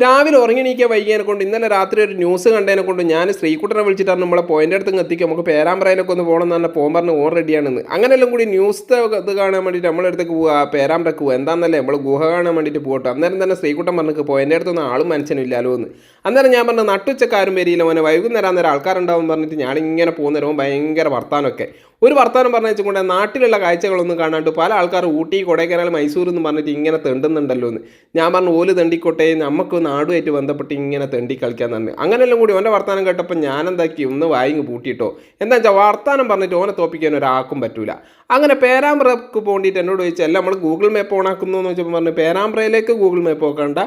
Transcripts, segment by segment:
രാവിലെ ഉറങ്ങിണീക്കാൻ വൈകിയതിനെ കൊണ്ട് ഇന്നലെ രാത്രി ഒരു ന്യൂസ് കണ്ടതിനെ കൊണ്ട് ഞാൻ ശ്രീകുട്ടനെ വിളിച്ചിട്ടാണ് നമ്മളെ പോയിൻ്റെ അടുത്ത് എത്തിക്കും നമുക്ക് പേരാമ്പ്രയിലൊക്കെ ഒന്ന് പോകണം എന്ന് പറഞ്ഞാൽ പോകാൻ പറഞ്ഞ് ഓൺ റെഡിയാണെന്ന് അങ്ങനെയെല്ലാം കൂടി ന്യൂസ് ഇത് കാണാൻ വേണ്ടിയിട്ട് നമ്മളെ അടുത്തേക്ക് പോവുക പേരാമ്പ്രക്ക് പോകുക എന്താണെന്നല്ലേ നമ്മൾ ഗുഹ കാണാൻ വേണ്ടിയിട്ട് പോകട്ടെ അന്നേരം തന്നെ ശ്രീകുട്ടൻ പറഞ്ഞിട്ട് പോയിൻ്റെ അടുത്തൊന്നും ആളും മനുഷ്യനില്ലല്ലോ എന്ന് അന്നേരം ഞാൻ പറഞ്ഞു നട്ടുച്ചക്കാരും വരിയില്ല മോനെ വൈകുന്നേരം അന്നേരം ആൾക്കാരുണ്ടാവും പറഞ്ഞിട്ട് ഞാനിങ്ങനെ പോകുന്നേരവും ഭയങ്കര വർത്താനമൊക്കെ ഒരു വർത്താനം പറഞ്ഞു വെച്ചുകൊണ്ട് നാട്ടിലുള്ള കാഴ്ചകളൊന്നും കാണാണ്ട് പല ആൾക്കാർ ഊട്ടി കൊടൈക്കനാൽ മൈസൂർ എന്ന് പറഞ്ഞിട്ട് ഇങ്ങനെ തെണ്ടുന്നുണ്ടല്ലോ എന്ന് ഞാൻ പറഞ്ഞു ഓല് തെണ്ടിക്കോട്ടെ നമുക്ക് നാടുമായിട്ട് ബന്ധപ്പെട്ട് ഇങ്ങനെ തെണ്ടി കളിക്കാൻ തന്നെ അങ്ങനെയെല്ലാം കൂടി ഓൻ്റെ വർത്താനം കേട്ടപ്പോൾ ഞാൻ എന്താക്കി ഒന്ന് വായിങ്ങ് പൂട്ടിയിട്ടോ എന്താ വെച്ചാൽ വർത്താനം പറഞ്ഞിട്ട് ഓനെ തോപ്പിക്കാൻ ഒരാൾക്കും പറ്റൂല അങ്ങനെ പേരാമ്പ്രക്ക് പോകേണ്ടിയിട്ട് എന്നോട് ചോദിച്ചാൽ എല്ലാം നമ്മൾ ഗൂഗിൾ മാപ്പ് ഓണാക്കുന്നു എന്ന് വെച്ചപ്പോൾ പറഞ്ഞു പേരാമ്പ്രയിലേക്ക് ഗൂഗിൾ മാപ്പ് നോക്കണ്ട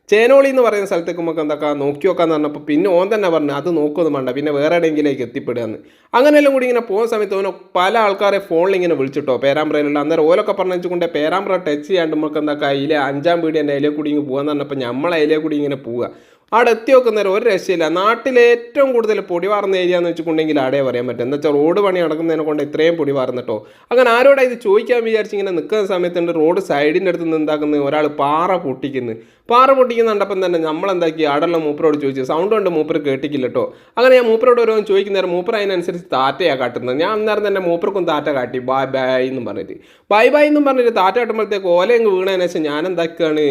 ചേനോളി എന്ന് പറയുന്ന സ്ഥലത്തേക്ക് നമുക്ക് എന്തൊക്കെ നോക്കി നോക്കാന്ന് പറഞ്ഞപ്പോൾ പിന്നെ ഓൻ തന്നെ പറഞ്ഞു അത് നോക്കൊന്നും വേണ്ട പിന്നെ വേറെ എവിടെയെങ്കിലേക്ക് എത്തിപ്പെടുകയെന്ന് അങ്ങനെയെല്ലാം കൂടി ഇങ്ങനെ പോകുന്ന സമയത്ത് ഓനോ പല ആൾക്കാരെ ഫോണിൽ ഇങ്ങനെ വിളിച്ചിട്ടോ പേരാമ്പ്രയിലുള്ള അന്നേരം ഓലൊക്കെ പറഞ്ഞുകൊണ്ട് പേരാമ്പ്ര ടച്ച് ചെയ്യാണ്ട് നമുക്ക് എന്താ അതിലെ 5-ാം പീടിയൻ്റെ അതിലേ കൂടി ഇങ്ങനെ പോകാന്ന് പറഞ്ഞപ്പോൾ നമ്മൾ അതിലേ കൂടി ഇങ്ങനെ പോവുക അവിടെ എത്തി നോക്കുന്നേരം ഒരു രക്ഷയില്ല നാട്ടിലെ ഏറ്റവും കൂടുതൽ പൊടി വാർന്ന ഏരിയ എന്ന് വെച്ചിട്ടുണ്ടെങ്കിൽ അവിടെ പറയാൻ പറ്റും എന്താ വെച്ചാൽ റോഡ് പണി നടക്കുന്നതിനെ കൊണ്ട് ഇത്രയും പൊടി വാർന്നിട്ടോ അങ്ങനെ ആരോടാ ഇത് ചോദിക്കാൻ വിചാരിച്ച് ഇങ്ങനെ നിൽക്കുന്ന സമയത്തുണ്ട് റോഡ് സൈഡിൻ്റെ അടുത്ത് നിന്ന് എന്താക്കുന്നത് ഒരാൾ പാറ പൊട്ടിക്കുന്നുണ്ടപ്പം തന്നെ നമ്മളെന്താക്കി ആടെല്ലാം മൂപ്പരോട് ചോദിച്ചു സൗണ്ട് കൊണ്ട് മൂപ്പർ കേട്ടിക്കില്ല കേട്ടോ അങ്ങനെ ഞാൻ മൂപ്പരോട് ഓരോന്ന് ചോദിക്കുന്നേരം മൂപ്പർ അതിനനുസരിച്ച് താറ്റയാണ് കാട്ടുന്നത് ഞാൻ അന്നേരം തന്നെ മൂപ്പർക്കും താറ്റ കാട്ടി ബായ് ബായ് എന്നും പറഞ്ഞിട്ട് ബായ് എന്നും പറഞ്ഞിട്ട് താറ്റ കാട്ടുമ്പോഴത്തേക്ക് ഓലയങ്ങ് വീണതിന് ശേഷം ഞാൻ എന്താക്കുകയാണ്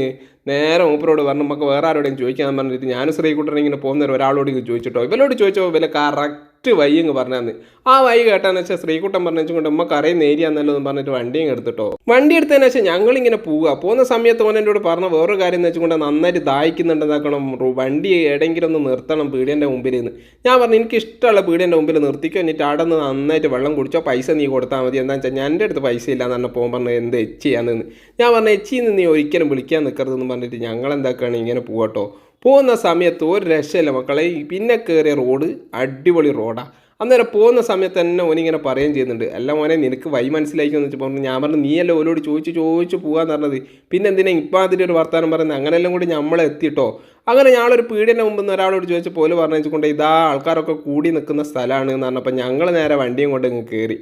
നേരെ മൂപ്പരോട് പറഞ്ഞു നമുക്ക് വേറെ ആരോടെയും ചോദിക്കാൻ പറഞ്ഞിട്ട് ഞാൻ ശ്രീകുട്ടനെ ഇങ്ങനെ പോകുന്നവർ ഒരാളോട് ചോദിച്ചിട്ടോ ഇവരോട് ചോദിച്ചോ വില കറക്റ്റ് വയ്യങ്ങ് പറഞ്ഞാന്ന് ആ വഴി കേട്ടാന്ന് വെച്ചാൽ ശ്രീകുട്ടൻ പറഞ്ഞുകൊണ്ട് നമുക്ക് അറിയുന്ന ഏരിയ എന്നല്ലോ എന്ന് പറഞ്ഞിട്ട് വണ്ടിയും എടുത്തിട്ടോ വണ്ടി എടുത്തതിന് ശേഷം ഞങ്ങളിങ്ങനെ പോകുന്ന സമയത്ത് ഓൻ എന്നോട് പറഞ്ഞ വേറൊരു കാര്യം എന്ന് വെച്ചുകൊണ്ട് നന്നായിട്ട് ദാഹിക്കുന്നുണ്ടെന്നാക്കണം വണ്ടി എവിടെയെങ്കിലും ഒന്ന് നിർത്തണം പീടിയൻ്റെ മുമ്പിൽ നിന്ന് ഞാൻ പറഞ്ഞു എനിക്ക് ഇഷ്ടമുള്ള പീടിയൻ്റെ മുമ്പിൽ നിർത്തിക്കോ എന്നിട്ട് അവിടെ നിന്ന് നന്നായിട്ട് വെള്ളം കുടിച്ചോ പൈസ നീ കൊടുത്താൽ മതി എന്താണെന്ന് വെച്ചാൽ എൻ്റെ അടുത്ത് പൈസ ഇല്ല എന്ന് പറഞ്ഞപ്പോൾ പറഞ്ഞു എന്ത് എച്ച് ചെയ്യാന്ന് ഞാൻ പറഞ്ഞു എച്ചിന്ന് നീ ഒരിക്കലും വിളിക്കാൻ നിൽക്കരുതെന്ന് പറഞ്ഞിട്ട് ഞങ്ങൾ എന്താക്കുകയാണ് ഇങ്ങനെ പോകട്ടോ പോകുന്ന സമയത്ത് ഒരു രക്ഷയില്ല മക്കളെ പിന്നെ കയറിയ റോഡ് അടിപൊളി റോഡാണ് അന്നേരം പോകുന്ന സമയത്ത് തന്നെ ഓനിങ്ങനെ പറയുകയും ചെയ്യുന്നുണ്ട് എല്ലാം മോനെ നിനക്ക് വഴി മനസ്സിലാക്കിയെന്ന് വെച്ച് പറഞ്ഞു ഞാൻ പറഞ്ഞു നീയല്ലേ ഓരോട് ചോദിച്ചു പോകാന്ന് പറഞ്ഞത് പിന്നെ എന്തിനാ ഇപ്പം അതിൻ്റെ ഒരു വർത്താനം പറയുന്നത് അങ്ങനെയെല്ലാം കൂടി നമ്മളെ എത്തിയിട്ടോ അങ്ങനെ ഞങ്ങളൊരു പീടിയൻ്റെ മുമ്പ് നിന്ന് ഒരാളോട് ചോദിച്ച പോലെ പറഞ്ഞു വെച്ചുകൊണ്ട് ഇതാ ആൾക്കാരൊക്കെ കൂടി നിൽക്കുന്ന സ്ഥലമാണ് എന്ന് പറഞ്ഞപ്പോൾ ഞങ്ങൾ നേരെ വണ്ടിയും കൊണ്ട് ഇങ്ങ് കയറി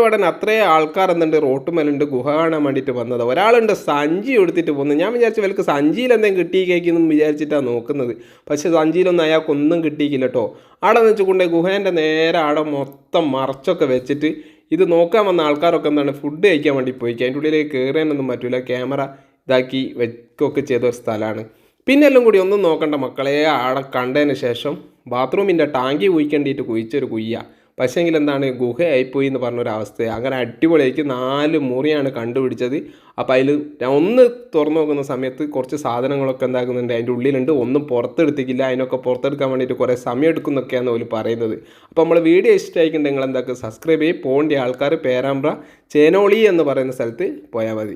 ഉടനെ അത്രയും ആൾക്കാർ എന്തുണ്ട് റോട്ടുമേലുണ്ട് ഗുഹ കാണാൻ വേണ്ടിയിട്ട് വന്നത് ഒരാളുണ്ട് സഞ്ചി എടുത്തിട്ട് പോകുന്നത് ഞാൻ വിചാരിച്ചു വിലക്ക് സഞ്ചിയിൽ എന്തെങ്കിലും കിട്ടിയേക്കെന്ന് വിചാരിച്ചിട്ടാണ് നോക്കുന്നത് പക്ഷേ സഞ്ചിയിലൊന്നും അയാൾക്കൊന്നും കിട്ടിയില്ല കേട്ടോ അവിടെ വെച്ചുകൊണ്ട് ഗുഹേൻ്റെ നേരെ അവിടെ മൊത്തം മറച്ചൊക്കെ വെച്ചിട്ട് ഇത് നോക്കാൻ വന്ന ആൾക്കാരൊക്കെ എന്താണ് ഫുഡ് കഴിക്കാൻ വേണ്ടി പോയി അതിൻ്റെ ഉള്ളിലേക്ക് കയറാനൊന്നും പറ്റില്ല ക്യാമറ ഇതാക്കി വെക്കുകയൊക്കെ ചെയ്ത ഒരു സ്ഥലമാണ് പിന്നെ എല്ലാം കൂടി ഒന്നും നോക്കണ്ട മക്കളെ ആടെ കണ്ടതിന് ശേഷം ബാത്റൂമിൻ്റെ ടാങ്കി കുഴിക്കേണ്ടിയിട്ട് കുഴിച്ചൊരു കുയ്യ പക്ഷേങ്കിൽ എന്താണ് ഗുഹയായിപ്പോയി എന്ന് പറഞ്ഞൊരവസ്ഥ അങ്ങനെ അടിപൊളിയായിട്ട് 4 മുറിയാണ് കണ്ടുപിടിച്ചത് അപ്പോൾ അതിൽ ഒന്ന് തുറന്നു നോക്കുന്ന സമയത്ത് കുറച്ച് സാധനങ്ങളൊക്കെ എന്താക്കുന്നുണ്ട് അതിൻ്റെ ഉള്ളിലുണ്ട് ഒന്നും പുറത്തെടുത്തിക്കില്ല അതിനൊക്കെ പുറത്തെടുക്കാൻ വേണ്ടിയിട്ട് കുറേ സമയം എടുക്കുന്നൊക്കെയാണ് അവർ പറയുന്നത് അപ്പോൾ നമ്മൾ വീഡിയോ ഇഷ്ടമായിട്ടുണ്ടെങ്കിൽ നിങ്ങൾ എന്താക്കുക സബ്സ്ക്രൈബ് ചെയ്ത് പോകേണ്ട ആൾക്കാർ പേരാമ്പ്ര ചേനോളി എന്ന് പറയുന്ന സ്ഥലത്ത് പോയാൽ മതി.